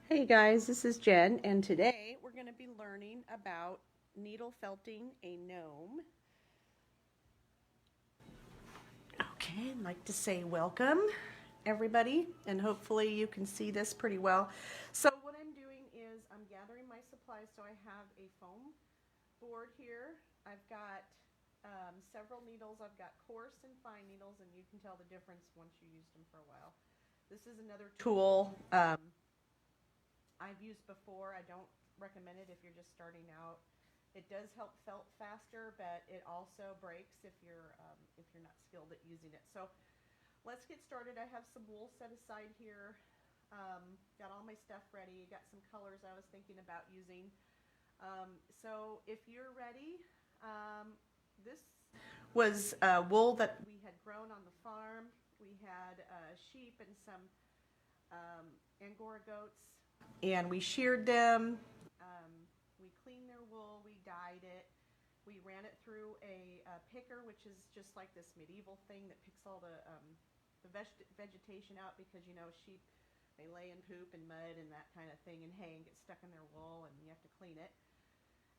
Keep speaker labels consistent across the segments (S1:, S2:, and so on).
S1: Hey guys, this is Jen, and today we're going to be learning about needle felting a gnome. Okay, I'd like to say welcome everybody, and hopefully you can see this pretty well. So what I'm doing is I'm gathering my supplies. So I have a foam board here. I've got several needles. I've got coarse and fine needles, and you can tell the difference once you used them for a while. This is another tool I've used before. I don't recommend it if you're just starting out. It does help felt faster, but it also breaks if you're not skilled at using it. So let's get started. I have some wool set aside here. Got all my stuff ready. Got some colors I was thinking about using. So if you're ready, this was wool that we had grown on the farm. We had sheep and some Angora goats, and we sheared them. We cleaned their wool, we dyed it, we ran it through a picker, which is just like this medieval thing that picks all the vegetation out, because you know sheep, they lay in poop and mud and that kind of thing and hay and get stuck in their wool, and you have to clean it.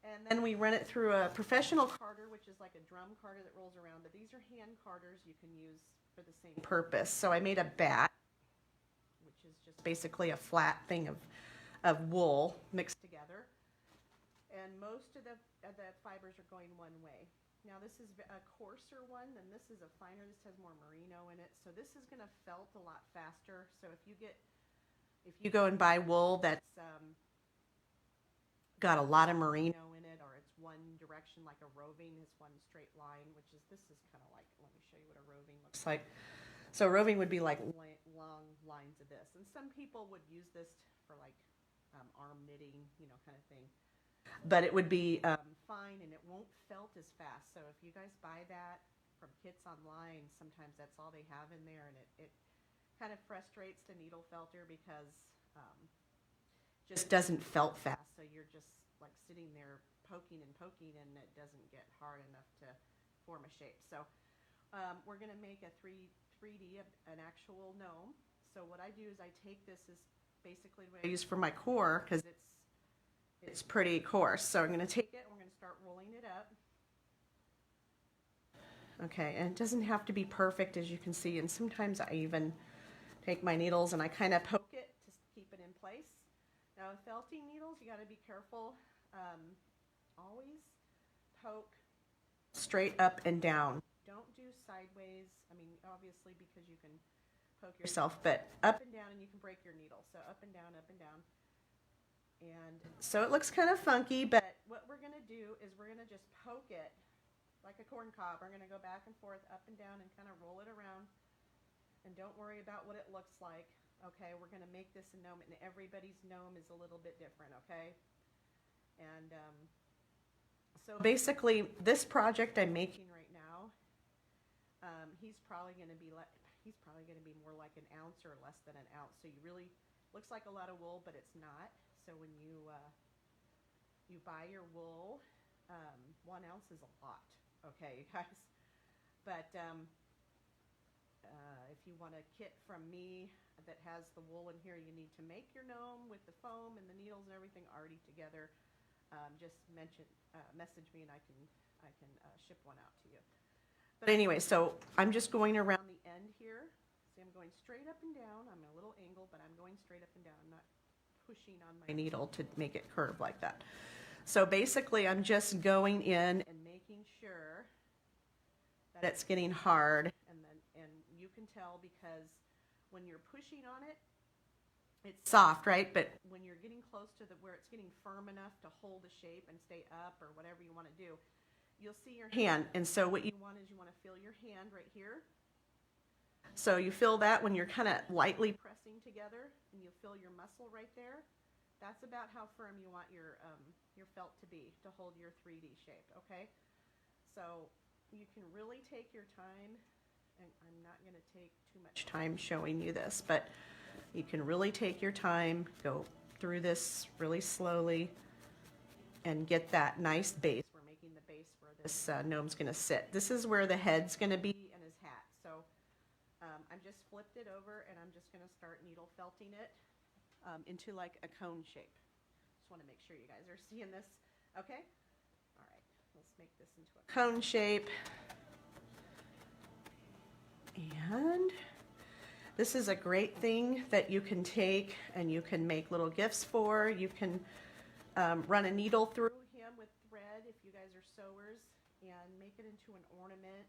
S1: And then we run it through a professional carder, which is like a drum carder that rolls around, but these are hand carders you can use for the same purpose. So I made a bat, which is just basically a flat thing of wool mixed together. And most of the fibers are going one way. Now this is a coarser one, and this is a finer. This has more merino in it, so this is going to felt a lot faster. So if you go and buy wool that's got a lot of merino in it, or it's one direction like a roving is one straight line, which is, this is kind of like, let me show you what a roving looks like. So roving would be like long lines of this, and some people would use this for like arm knitting, kind of thing. But it would be fine, and it won't felt as fast. So if you guys buy that from kits online, sometimes that's all they have in there, and it kind of frustrates the needle felter, because just doesn't felt fast. So you're just like sitting there poking, and it doesn't get hard enough to form a shape. So we're going to make a 3D, an actual gnome. So what I do is I take this as basically what I use for my core, because it's pretty coarse. So I'm going to take it and we're going to start rolling it up. Okay, and it doesn't have to be perfect, as you can see, and sometimes I even take my needles and I kind of poke it to keep it in place. Now with felting needles, you got to be careful. Always poke straight up and down. Don't do sideways. I mean, obviously, because you can poke yourself, but up and down, and you can break your needle. So up and down, up and down. And so it looks kind of funky, but what we're going to do is we're going to just poke it like a corn cob. We're going to go back and forth, up and down, and kind of roll it around. And don't worry about what it looks like. Okay, we're going to make this a gnome, and everybody's gnome is a little bit different, okay? And so basically, this project I'm making right now, he's probably going to be more like an ounce or less than an ounce. So you really, looks like a lot of wool, but it's not. So when you buy your wool, 1 ounce is a lot, okay, you guys. But if you want a kit from me that has the wool in here, you need to make your gnome with the foam and the needles and everything already together. Just message me, and I can ship one out to you. But anyway, so I'm just going around the end here. See, I'm going straight up and down. I'm a little angle, but I'm going straight up and down. I'm not pushing on my needle to make it curve like that. So basically, I'm just going in and making sure that it's getting hard, and you can tell, because when you're pushing on it, it's soft, right? But when you're getting close to where it's getting firm enough to hold the shape and stay up, or whatever you want to do, you'll see your hand. And so what you want is you want to feel your hand right here. So you feel that when you're kind of lightly pressing together, and you feel your muscle right there. That's about how firm you want your felt to be, to hold your 3D shape, okay? So you can really take your time, and I'm not going to take too much time showing you this, but you can really take your time, go through this really slowly, and get that nice base. We're making the base where this gnome's going to sit. This is where the head's going to be, and his hat. So I'm just flipped it over, and I'm just going to start needle felting it. into like a cone shape. Just want to make sure you guys are seeing this. Okay? All right, let's make this into a cone shape. And this is a great thing that you can take and you can make little gifts for. You can run a needle through him with thread if you guys are sewers and make it into an ornament.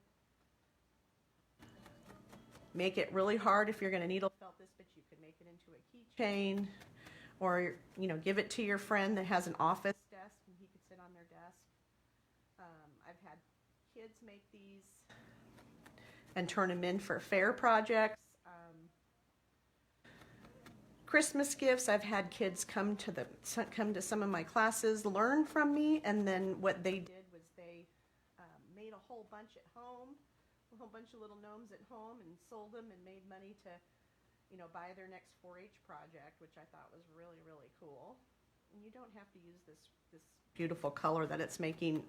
S1: Make it really hard if you're going to needle felt this, but you can make it into a keychain, or give it to your friend that has an office desk and he could sit on their desk. I've had kids make these and turn them in for fair projects. Christmas gifts. I've had kids come to some of my classes, learn from me, and then what they did was they made a whole bunch at home, a whole bunch of little gnomes at home, and sold them and made money to, buy their next 4-H project, which I thought was really, really cool. And you don't have to use this beautiful color that it's making.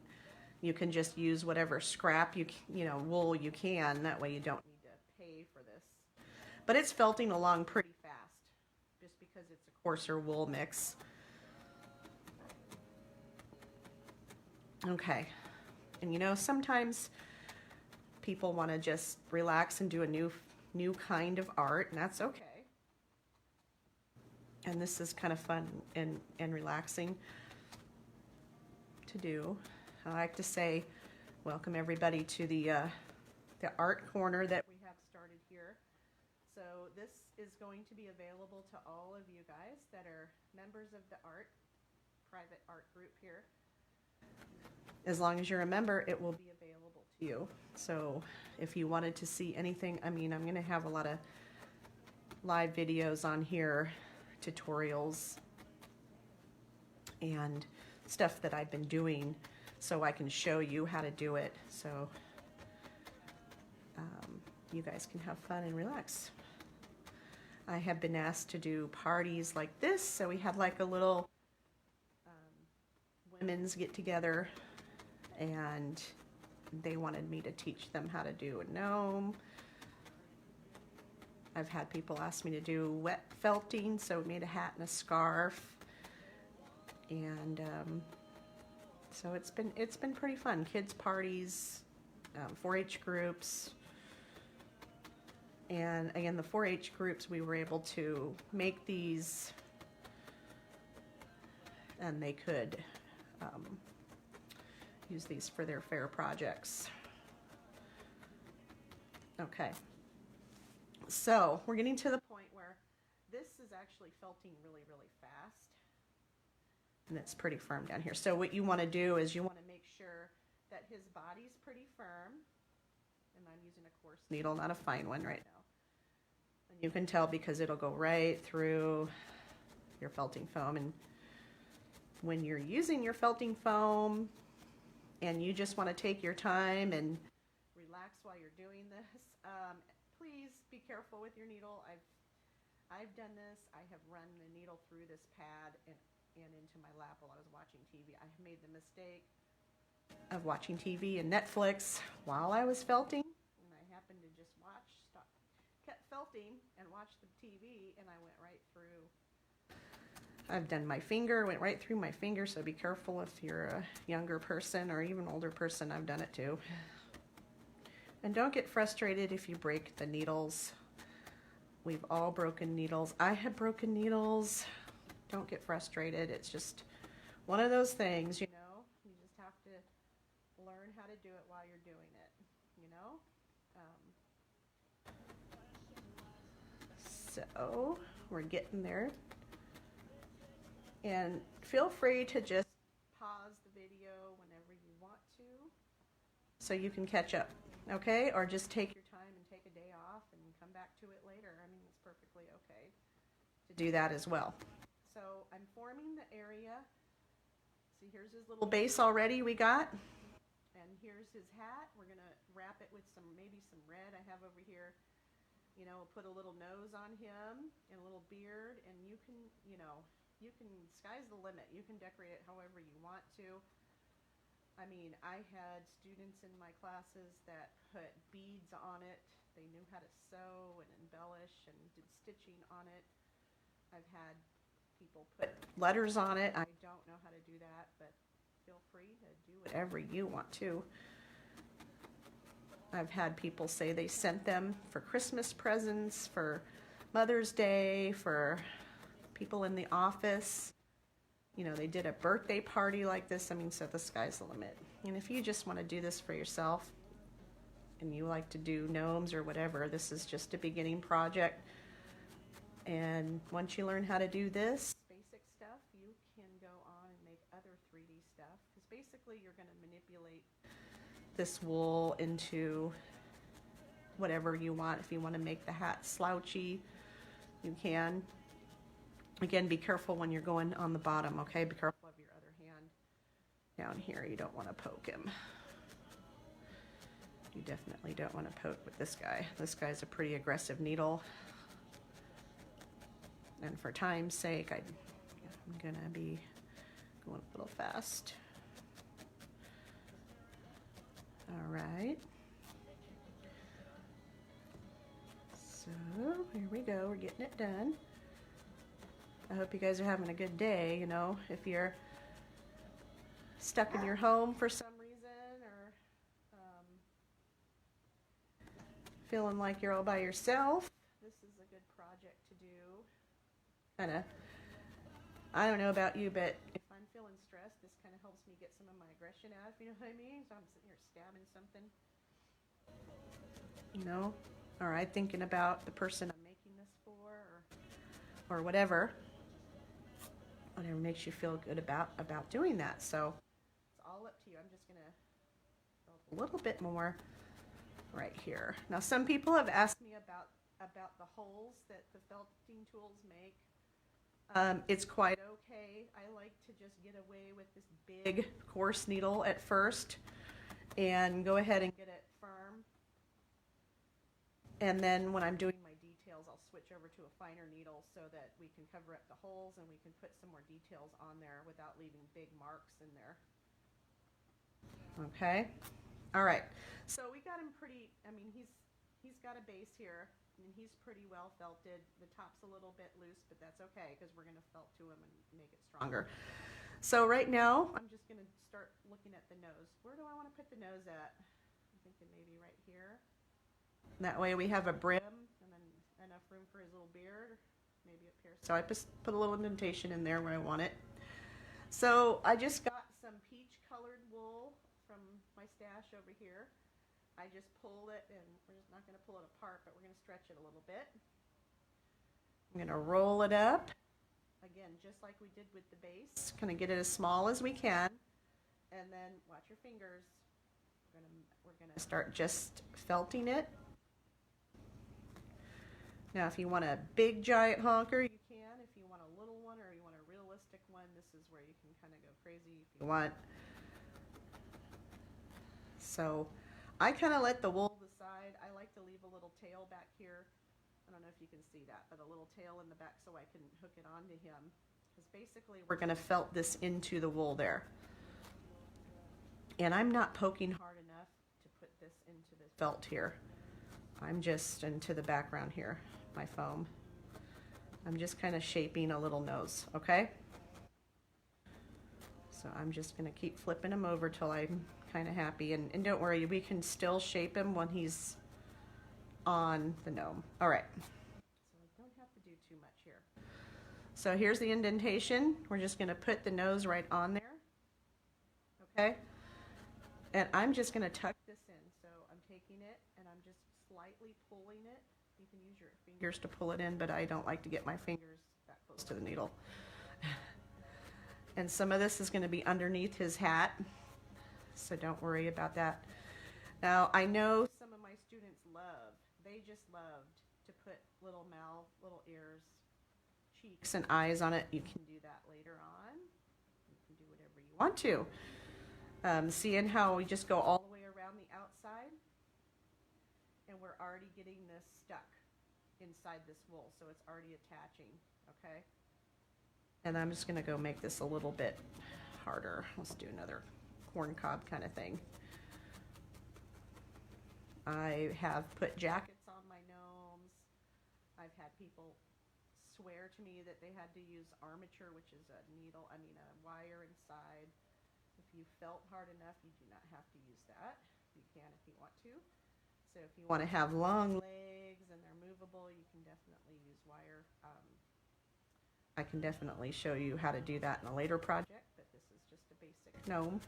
S1: You can just use whatever scrap wool you can. That way you don't need to pay for this. But it's felting along pretty fast, just because it's a coarser wool mix. Okay, and sometimes people want to just relax and do a new kind of art, and that's okay. And this is kind of fun and relaxing to do. I like to say, welcome everybody to the art corner that we have started here. So this is going to be available to all of you guys that are members of the private art group here. As long as you're a member, it will be available to you. So if you wanted to see anything, I'm going to have a lot of live videos on here, tutorials, and stuff that I've been doing so I can show you how to do it. So you guys can have fun and relax. I have been asked to do parties like this, so we had like a little women's get together, and they wanted me to teach them how to do a gnome. I've had people ask me to do wet felting, so we made a hat and a scarf, and so it's been pretty fun. Kids parties, 4-H groups, and again, the 4-H groups, we were able to make these, and they could use these for their fair projects. Okay, so we're getting to the point where this is actually felting really, really fast, and it's pretty firm down here. So what you want to do is you want to make sure that his body's pretty firm, and I'm using a coarse needle, not a fine one right now. And you can tell because it'll go right through your felting foam. And when you're using your felting foam and you just want to take your time and relax while you're doing this, please be careful with your needle. I've done this. I have run the needle through this pad and into my lap while I was watching TV. I made the mistake of watching TV and Netflix while I was felting, and I happened to just kept felting and watched the TV, and I went right through. I've done my finger, went right through my finger, so be careful if you're a younger person or even older person. I've done it too. And don't get frustrated if you break the needles. We've all broken needles. I have broken needles. Don't get frustrated. It's just one of those things, You just have to learn how to do it while you're doing it, So we're getting there. And feel free to just pause the video whenever you want to so you can catch up, okay? Or just take your time and take a day off and come back to it later. It's perfectly okay to do that as well. So I'm forming the area. See, here's his little base already we got. And here's his hat. We're going to wrap it with maybe some red I have over here. Put a little nose on him and a little beard. And you can, sky's the limit. You can decorate it however you want to. I had students in my classes that put beads on it. They knew how to sew and embellish and did stitching on it. I've had people put letters on it. I don't know how to do that, but feel free to do whatever you want to. I've had people say they sent them for Christmas presents, for Mother's Day, for people in the office. You know, they did a birthday party like this. I mean, so the sky's the limit. And if you just want to do this for yourself and you like to do gnomes or whatever, this is just a beginning project. And once you learn how to do this basic stuff, you can go on and make other 3D stuff. Because basically you're going to manipulate this wool into whatever you want. If you want to make the hat slouchy, you can. Again, be careful when you're going on the bottom, okay? Be careful of your other hand down here. You don't want to poke him. You definitely don't want to poke with this guy. This guy's a pretty aggressive needle. And for time's sake, I'm going to be going a little fast. All right. So here we go. We're getting it done. I hope you guys are having a good day. You know, if you're stuck in your home for some reason or feeling like you're all by yourself, this is a good project to do. I don't know about you, but if I'm feeling stressed, this kind of helps me get some of my aggression out, if you know what I mean. So I'm sitting here stabbing something, you know, all right, thinking about the person I'm making this for, or whatever makes you feel good about doing that. So it's all up to you. I'm just going to build a little bit more right here. Now, some people have asked me about the holes that the felting tools make. It's quite okay. I like to just get away with this big coarse needle at first and go ahead and get it firm. And then when I'm doing my details, I'll switch over to a finer needle so that we can cover up the holes and we can put some more details on there without leaving big marks in there. Okay. All right. So we got him pretty, I mean, he's got a base here. And he's pretty well felted. The top's a little bit loose, but that's okay because we're going to felt to him and make it stronger. So right now, I'm just going to start looking at the nose. Where do I want to put the nose at? I'm thinking maybe right here. And that way we have a brim and then enough room for his little beard. Maybe up here. So I just put a little indentation in there where I want it. So I just got some peach colored wool from my stash over here. I just pulled it, and we're just not going to pull it apart, but we're going to stretch it a little bit. I'm going to roll it up, again, just like we did with the base. Kind of get it as small as we can, and then watch your fingers. We're going to start just felting it. Now, if you want a big giant honker, you can. If you want a little one or you want a realistic one, this is where you can kind of go crazy if you want. So I kind of let the wool decide. I like to leave a little tail back here. I don't know if you can see that, but a little tail in the back so I can hook it onto him. Because basically we're going to felt this into the wool there. And I'm not poking hard enough to put this into the felt here. I'm just into the background here, my foam. I'm just kind of shaping a little nose, okay? So I'm just going to keep flipping him over till I'm kind of happy. And don't worry, we can still shape him when he's on the gnome. All right. So I don't have to do too much here. So here's the indentation. We're just going to put the nose right on there. Okay? And I'm just going to tuck this in. So I'm taking it and I'm just slightly pulling it. You can use your fingers to pull it in, but I don't like to get my fingers that close to the needle. And some of this is going to be underneath his hat. So don't worry about that. Now, I know some of my students they just loved to put little mouth, little ears, cheeks, and eyes on it. You can do that later on. You can do whatever you want to. Seeing how we just go all the way around the outside, and we're already getting this stuck inside this wool, so it's already attaching, okay? And I'm just going to go make this a little bit harder. Let's do another corn cob kind of thing. I have put jackets on my gnomes. I've had people swear to me that they had to use armature, which is a a wire inside. If you felt hard enough, you do not have to use that. You can if you want to. So if you want to have long legs and they're movable, you can definitely use wire. I can definitely show you how to do that in a later project, but this is just a basic gnome.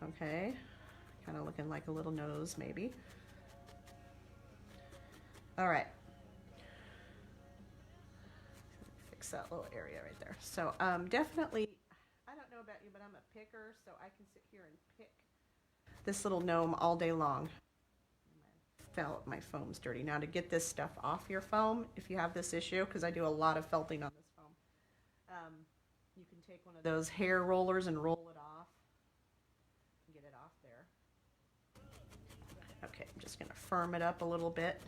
S1: Okay, kind of looking like a little nose maybe. All right. Fix that little area right there. So definitely, I don't know about you, but I'm a picker, so I can sit here and pick this little gnome all day long. My foam's dirty. Now to get this stuff off your foam, if you have this issue, because I do a lot of felting on this foam, you can take one of those hair rollers and roll it off and get it off there. Okay, I'm just going to firm it up a little bit.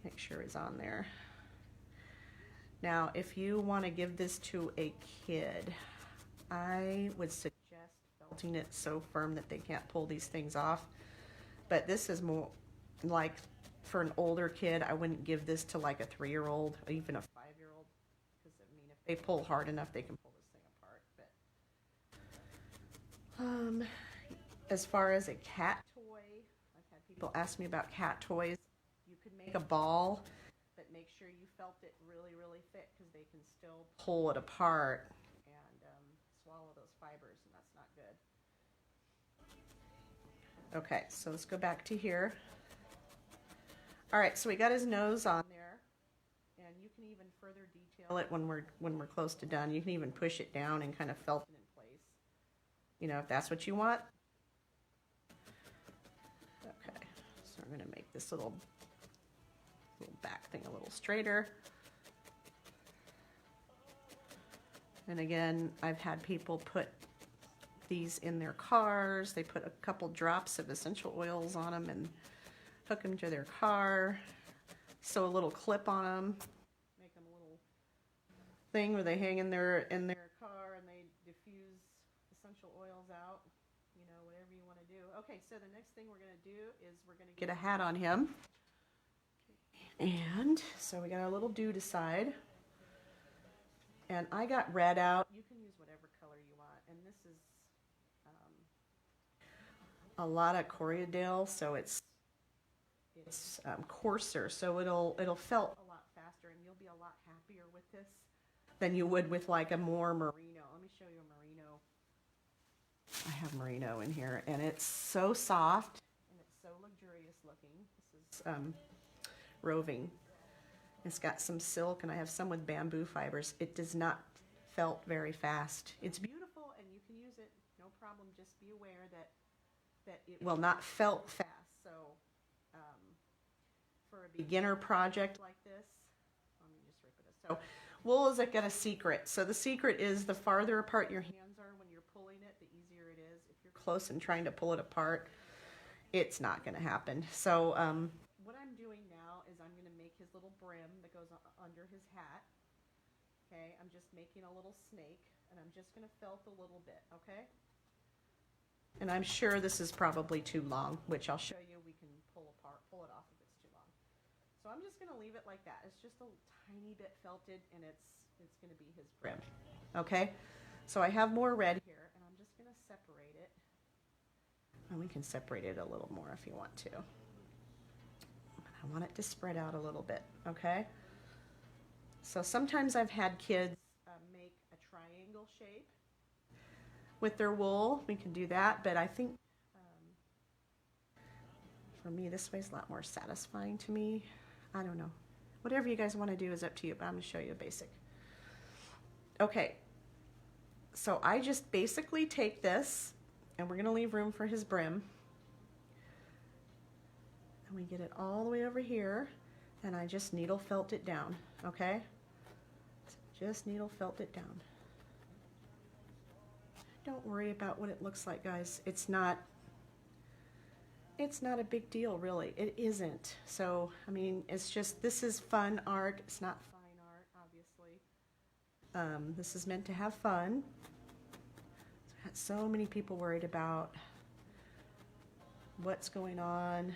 S1: Make sure it's on there. Now, if you want to give this to a kid, I would suggest felting it so firm that they can't pull these things off. But this is more like for an older kid. I wouldn't give this to like a 3-year-old or even a 5-year-old, because I mean, if they pull hard enough, they can pull this thing apart. But as far as a cat toy, I've had people ask me about cat toys. You could make a ball, but make sure you felt it really, really thick, because they can still pull it apart and swallow those fibers, and that's not good. Okay, so let's go back to here. All right, so we got his nose on there, and you can even further detail it when we're close to done. You can even push it down and kind of felt it in place, you know, if that's what you want. Okay, so we're going to make this little back thing a little straighter. And again, I've had people put these in their cars. They put a couple drops of essential oils on them and hook them to their car. Sew a little clip on them. Make them a little thing where they hang in their car and they diffuse essential oils out. You know, whatever you want to do. Okay, so the next thing we're going to do is we're going to get a hat on him. And so we got our little dude aside. And I got red out. You can use whatever color you want. And this is a lot of Corriedale, so it's coarser, so it'll felt a lot faster, and you'll be a lot happier with this than you would with like a more merino. Let me show you a merino. I have merino in here, and it's so soft and it's so luxurious looking. This is roving. It's got some silk, and I have some with bamboo fibers. It does not felt very fast. It's beautiful, and you can use it, no problem. Just be aware that it will not felt fast. So for a beginner project like this, let me just rip it. So wool is got a secret. So the secret is the farther apart your hands are when you're pulling it, the easier it is. If you're close and trying to pull it apart, it's not going to happen. So what I'm doing now is I'm going to make his little brim that goes under his hat. Okay, I'm just making a little snake, and I'm just going to felt a little bit, okay? And I'm sure this is probably too long, which I'll show you. We can pull it off if it's too long. So I'm just going to leave it like that. It's just a tiny bit felted, and it's going to be his brim. Okay? So I have more red here, and I'm just going to separate it. And we can separate it a little more if you want to. I want it to spread out a little bit, okay? So sometimes I've had kids make a triangle shape with their wool. We can do that, but I think for me, this way is a lot more satisfying to me. I don't know. Whatever you guys want to do is up to you, but I'm going to show you a basic. Okay, so I just basically take this, and we're going to leave room for his brim. And we get it all the way over here, and I just needle felt it down, okay? Just needle felt it down. Don't worry about what it looks like, guys. It's not a big deal, really. It isn't. So, I mean, it's just, this is fun art. It's not fine art, obviously. This is meant to have fun. I've had so many people worried about what's going on.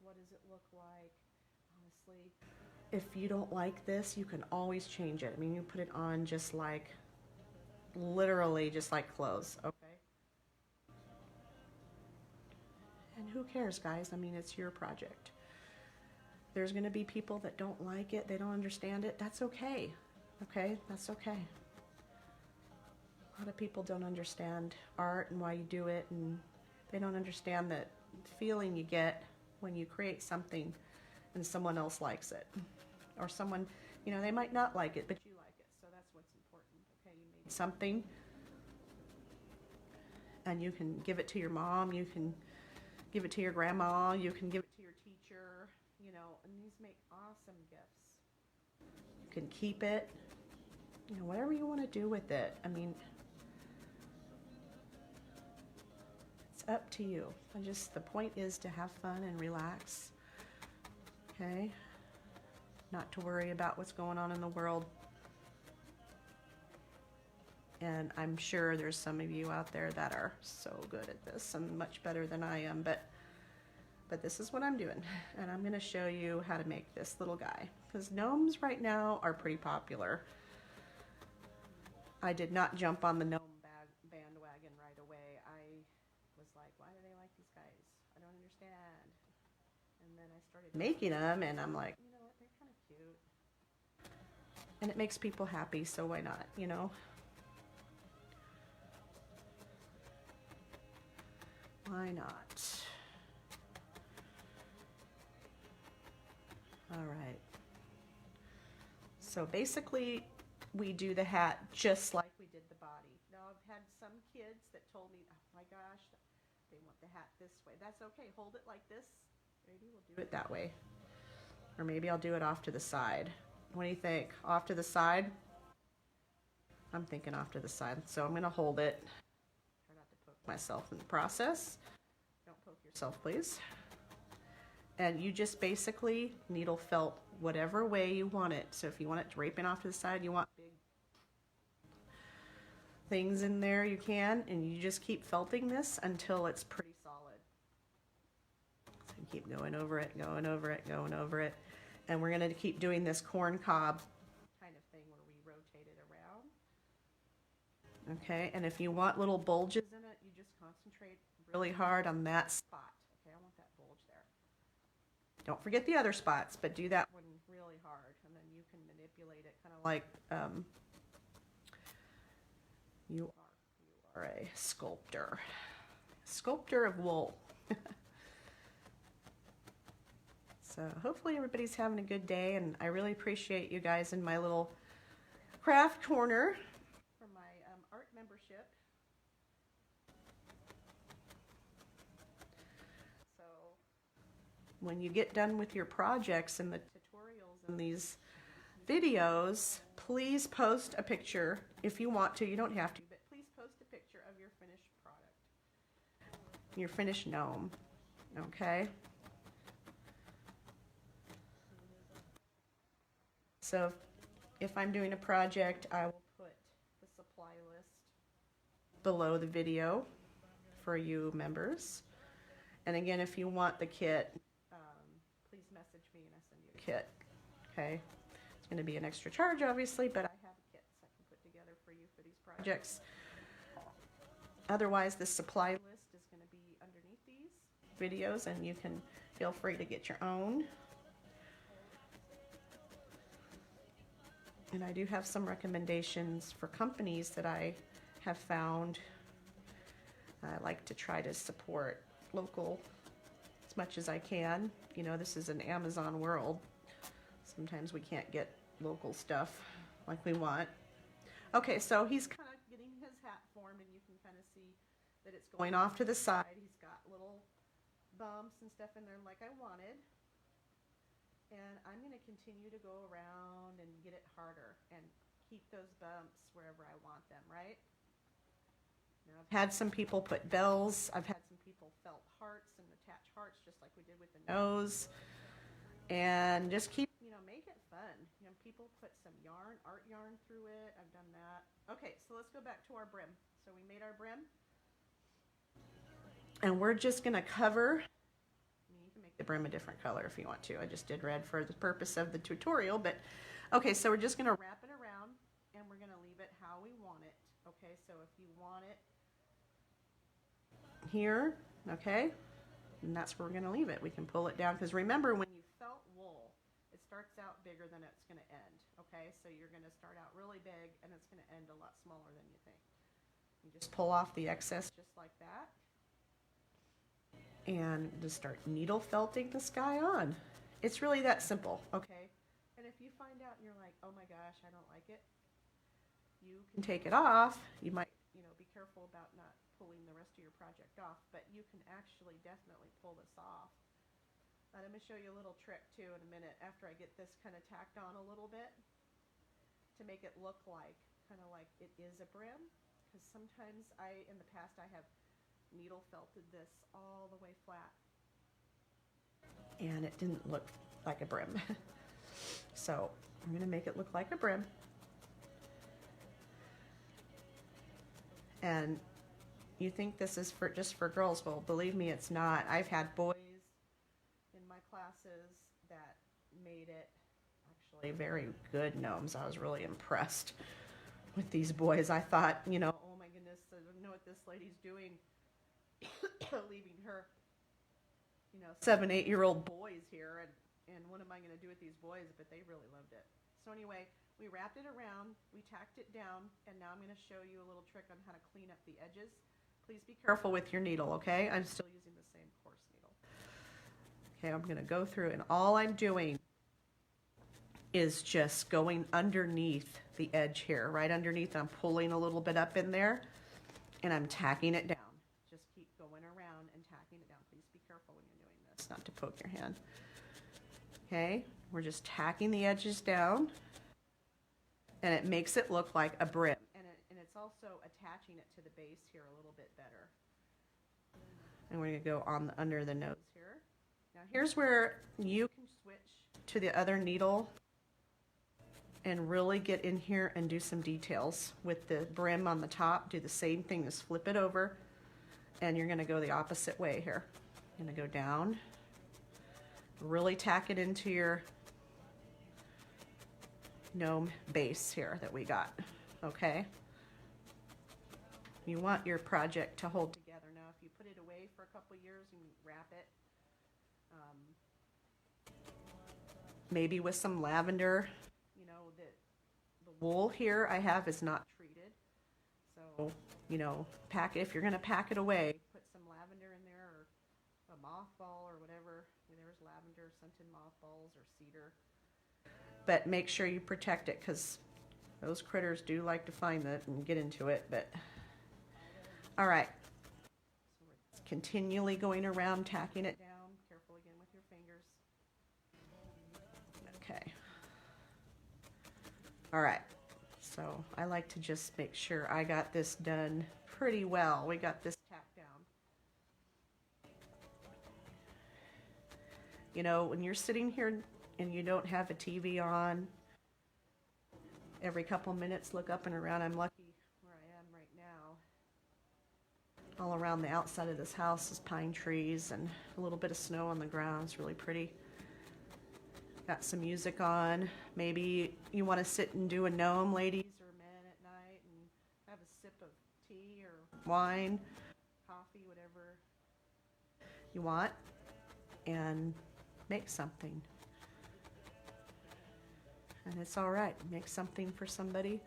S1: What does it look like? Honestly, if you don't like this, you can always change it. I mean, you put it on just like, literally just like clothes, okay? And who cares, guys? I mean, it's your project. There's going to be people that don't like it, they don't understand it. That's okay, okay? That's okay. A lot of people don't understand art and why you do it, and they don't understand that feeling you get when you create something and someone else likes it. Or someone, you know, they might not like it, but you like it. So that's what's important, okay? You made something, and you can give it to your mom, you can give it to your grandma, you can give it to your teacher, you know, and these make awesome gifts. You can keep it, you know, whatever you want to do with it. I mean, it's up to you. The point is to have fun and relax, okay? Not to worry about what's going on in the world. And I'm sure there's some of you out there that are so good at this and much better than I am, but this is what I'm doing. And I'm going to show you how to make this little guy, because gnomes right now are pretty popular. I did not jump on the gnome bandwagon right away. I was like, why do they like these guys? I don't understand. And then I started making them, and I'm like, you know what, they're kind of cute. And it makes people happy, so why not, you know? Why not? All right. So basically, we do the hat just like we did the body. Now, I've had some kids that told me, oh my gosh, they want the hat this way. That's okay. Hold it like this. Maybe we'll do it that way. Or maybe I'll do it off to the side. What do you think? Off to the side? I'm thinking off to the side. So I'm going to hold it. Try not to poke myself in the process. Don't poke yourself, please. And you just basically needle felt whatever way you want it. So if you want it draping off to the side, you want big things in there, you can. And you just keep felting this until it's pretty solid. So you keep going over it, going over it, going over it. And we're going to keep doing this corn cob kind of thing where we rotate it around. Okay, and if you want little bulges in it, you just concentrate really hard on that spot. Okay, I want that bulge there. Don't forget the other spots, but do that one really hard, and then you can manipulate it kind of like you are a sculptor of wool. So hopefully everybody's having a good day, and I really appreciate you guys in my little craft corner for my art membership. So when you get done with your projects and the tutorials and these videos, please post a picture if you want to. You don't have to, but please post a picture of your finished product, your finished gnome, okay? So if I'm doing a project, I will put the supply list below the video for you members. And again, if you want the kit, please message me and I'll send you a kit. Okay? It's going to be an extra charge, obviously, but I have a kit I can put together for you for these projects. Otherwise, the supply list is going to be underneath these videos, and you can feel free to get your own. And I do have some recommendations for companies that I have found. I like to try to support local as much as I can. You know, this is an Amazon world. Sometimes we can't get local stuff like we want. Okay, so he's kind of getting his hat formed, and you can kind of see that it's going off to the side. He's got little bumps and stuff in there like I wanted. And I'm going to continue to go around and get it harder and keep those bumps wherever I want them, right? Now, I've had some people put bells. I've had some people felt hearts and attach hearts just like we did with the nose. And just keep, you know, make it fun. You know, people put some yarn, art yarn through it. I've done that. Okay, so let's go back to our brim. So we made our brim. And we're just going to cover. You can make make the brim a different color if you want to. I just did red for the purpose of the tutorial, but okay, so we're just going to wrap it around and we're going to leave it how we want it. Okay, so if you want it here, okay, and that's where we're going to leave it. We can pull it down because remember, when you felt wool, it starts out bigger than it's going to end. Okay, so you're going to start out really big and it's going to end a lot smaller than you think. You just pull off the excess just like that and just start needle felting the sky on. It's really that simple, okay? And if you find out and you're like, oh my gosh, I don't like it, you can take it off. You might, be careful about not pulling the rest of your project off, but you can actually definitely pull this off. And I'm going to show you a little trick too in a minute after I get this kind of tacked on a little bit to make it look like kind of like it is a brim, because sometimes in the past I have needle felted this all the way flat and it didn't look like a brim. So I'm going to make it look like a brim. And you think this is just for girls? Well, believe me, it's not. I've had boys in my classes that made it actually very good gnomes. I was really impressed with these boys. I thought, oh my goodness, I don't know what this lady's doing, leaving her, 7, 8-year-old boys here, and what am I going to do with these boys? But they really loved it. So anyway, we wrapped it around, we tacked it down, and now I'm going to show you a little trick on how to clean up the edges. Please be careful with your needle, okay? I'm still using the same coarse needle. Okay, I'm going to go through, and all I'm doing is just going underneath the edge here, right underneath. I'm pulling a little bit up in there, and I'm tacking it down. Just keep going around and tacking it down. Please be careful when you're doing this, not to poke your hand. Okay, we're just tacking the edges down, and it makes it look like a brim. And it's also attaching it to the base here a little bit better. And we're going to go on under the nose here. Now here's where you can switch to the other needle and really get in here and do some details. With the brim on the top, do the same thing, just flip it over, and you're going to go the opposite way here. You're going to go down, really tack it into your gnome base here that we got, okay? You want your project to hold together. Now, if you put it away for a couple years and wrap it, maybe with some lavender, the wool here I have is not treated. So, pack it, if you're going to pack it away, put some lavender in there, or a mothball or whatever. There's lavender, scented mothballs, or cedar. But make sure you protect it, because those critters do like to find that and get into it. But all right, so we're continually going around, tacking it down. Careful again with your fingers. Okay. All right, so I like to just make sure I got this done pretty well. We got this tacked down. When you're sitting here and you don't have a TV on, every couple minutes look up and around. I'm lucky where I am right now. All around the outside of this house is pine trees and a little bit of snow on the ground. It's really pretty. Got some music on. Maybe you want to sit and do a gnome, ladies or men, at night and have a sip of tea or wine, coffee, whatever you want, and make something. And it's all right. Make something for somebody.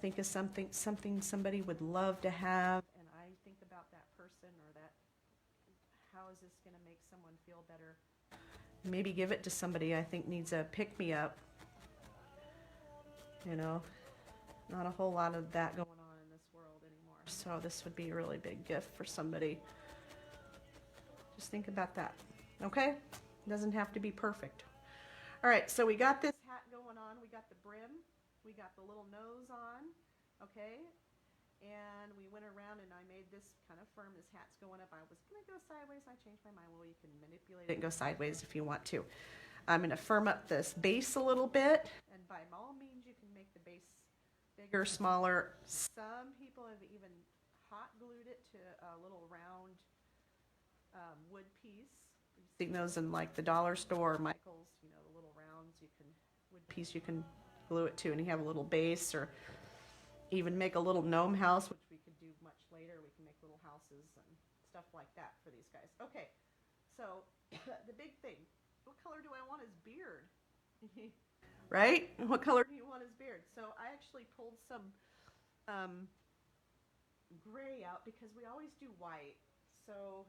S1: Think of something somebody would love to have, and I think about that person, or that, how is this going to make someone feel better? Maybe give it to somebody I think needs a pick-me-up. Not a whole lot of that going on in this world anymore. So this would be a really big gift for somebody. Just think about that, okay? It doesn't have to be perfect. All right, so we got this hat going on. We got the brim. We got the little nose on, okay? And we went around and I made this kind of firm. This hat's going up. I was going to go sideways. I changed my mind. Well, you can manipulate it and go sideways if you want to. I'm going to firm up this base a little bit. And by all means, you can make the base bigger, smaller. Some people have even hot glued it to a little round wood piece. You seen those in like the dollar store, Michael's, you know, the little rounds wood piece you can glue it to, and you have a little base, or even make a little gnome house, which we could do much later. We can make little houses and stuff like that for these guys. Okay, so the big thing, what color do I want his beard? Right? What color do you want his beard? So I actually pulled some gray out because we always do white. So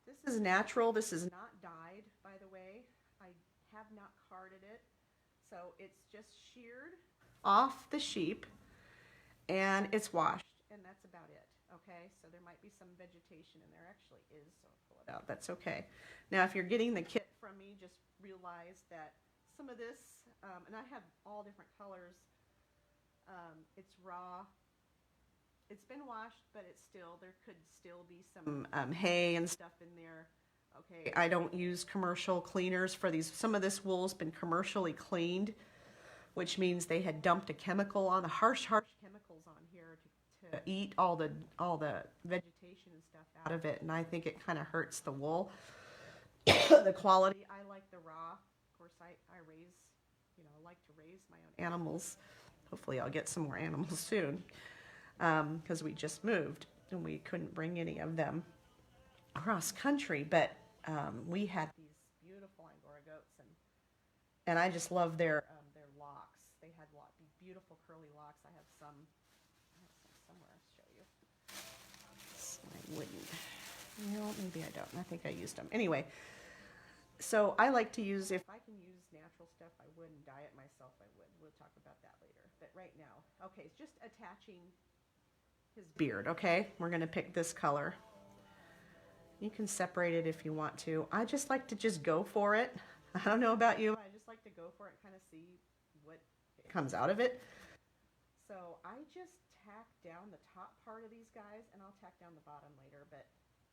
S1: this is natural. This is not dyed, by the way. I have not carded it. So it's just sheared off the sheep and it's washed, and that's about it. Okay, so there might be some vegetation, and there actually is, so I'll pull it out. That's okay. Now, if you're getting the kit from me, just realize that some of this, and I have all different colors, it's raw. It's been washed, but there could still be some hay and stuff in there. Okay, I don't use commercial cleaners for these. Some of this wool's been commercially cleaned, which means they had dumped a chemical on, the harsh chemicals on here to eat all the vegetation and stuff out of it, and I think it kind of hurts the wool. The quality, I like the raw. Of course, I raise, like to raise my own animals. Hopefully I'll get some more animals soon, because we just moved and we couldn't bring any of them across country, but we had these beautiful Angora goats, and I just love their locks. They had beautiful curly locks. I have some somewhere. I'll show you. I wouldn't. Maybe I don't. I think I used them. Anyway, so I like to use, if I can use natural stuff, I would, and dye it myself, I would. We'll talk about that later. But right now, okay, it's just attaching his beard, okay? We're going to pick this color. You can separate it if you want to. I just like to just go for it. I don't know about you. I just like to go for it and kind of see what comes out of it. So I just tack down the top part of these guys, and I'll tack down the bottom later, but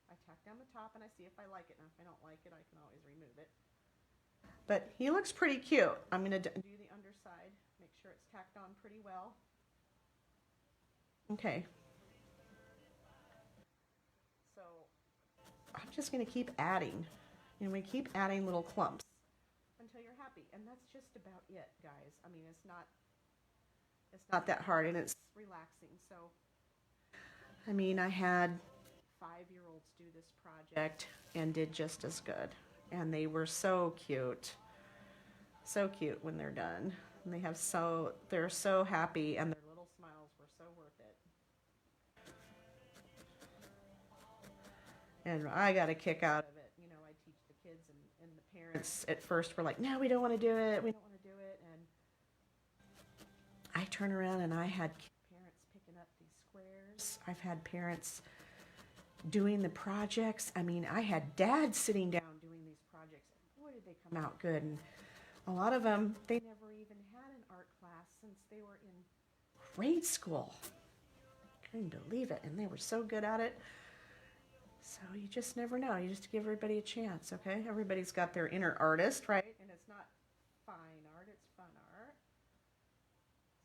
S1: I tack down the top and I see if I like it, and if I don't like it, I can always remove it. But he looks pretty cute. I'm going to do the underside, make sure it's tacked on pretty well. Okay. So I'm just going to keep adding, and we keep adding little clumps until you're happy, and that's just about it, guys. I mean, it's not that hard, and it's relaxing. So, I mean, I had 5-year-olds do this project and did just as good, and they were so cute when they're done, and they're so happy, and their little smiles were so worth it. And I got a kick out of it. I teach the kids, and the parents at first were like, no, we don't want to do it, and I turn around and I had parents picking up these squares. I've had parents doing the projects. I mean, I had dads sitting down doing these projects, and boy, did they come out good. And a lot of them, they never even had an art class since they were in grade school. Couldn't believe it, and they were so good at it. So you just never know. You just give everybody a chance, okay? Everybody's got their inner artist, right? And it's not fine art, it's fun art.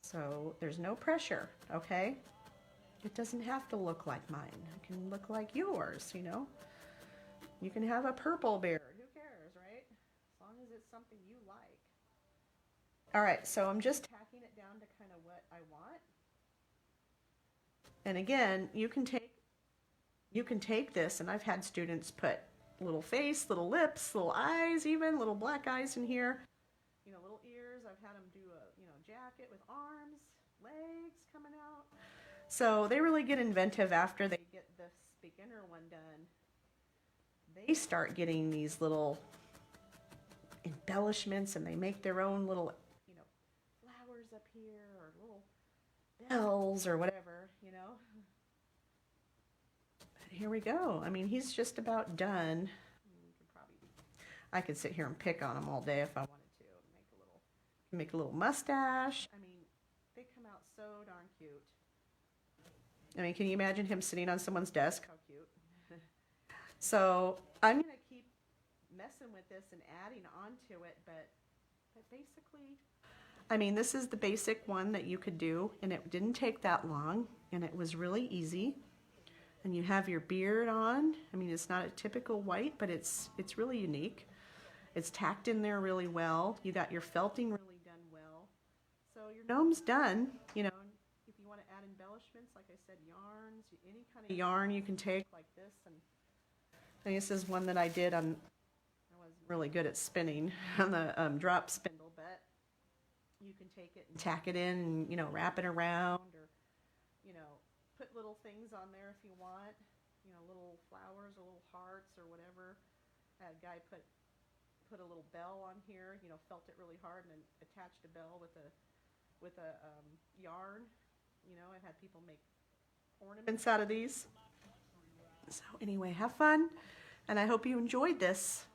S1: So there's no pressure, okay? It doesn't have to look like mine. It can look like yours, You can have a purple beard. Who cares, right? As long as it's something you like. All right, so I'm just tacking it down to kind of what I want. And again, you can take this, and I've had students put little face, little lips, little eyes even, little black eyes in here. Little ears. I've had them do a, jacket with arms, legs coming out. So they really get inventive after they get this beginner one done. They start getting these little embellishments, and they make their own little, flowers up here, or little bells or whatever, But here we go. I mean, he's just about done. I could sit here and pick on him all day if I wanted to. Make a little mustache. I mean, they come out so darn cute. I mean, can you imagine him sitting on someone's desk? How cute. So I'm going to keep messing with this and adding onto it, but basically, I mean, this is the basic one that you could do, and it didn't take that long, and it was really easy. And you have your beard on. I mean, it's not a typical white, but it's really unique. It's tacked in there really well. You got your felting really done well. So your gnome's done. You know, if you want to add embellishments, like I said, yarns, any kind of yarn you can take like this. And this is one that I did on, I wasn't really good at spinning on the drop spindle, but you can take it and tack it in and, you know, wrap it around, or, you know, put little things on there if you want, you know, little flowers or little hearts or whatever. I had a guy put a little bell on here, you know, felt it really hard and then attached a bell with a yarn. You know, I've had people make ornaments out of these. So anyway, have fun, and I hope you enjoyed this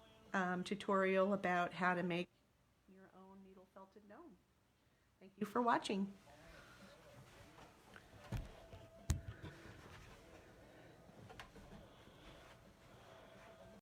S1: tutorial about how to make your own needle felted gnome. Thank you for watching.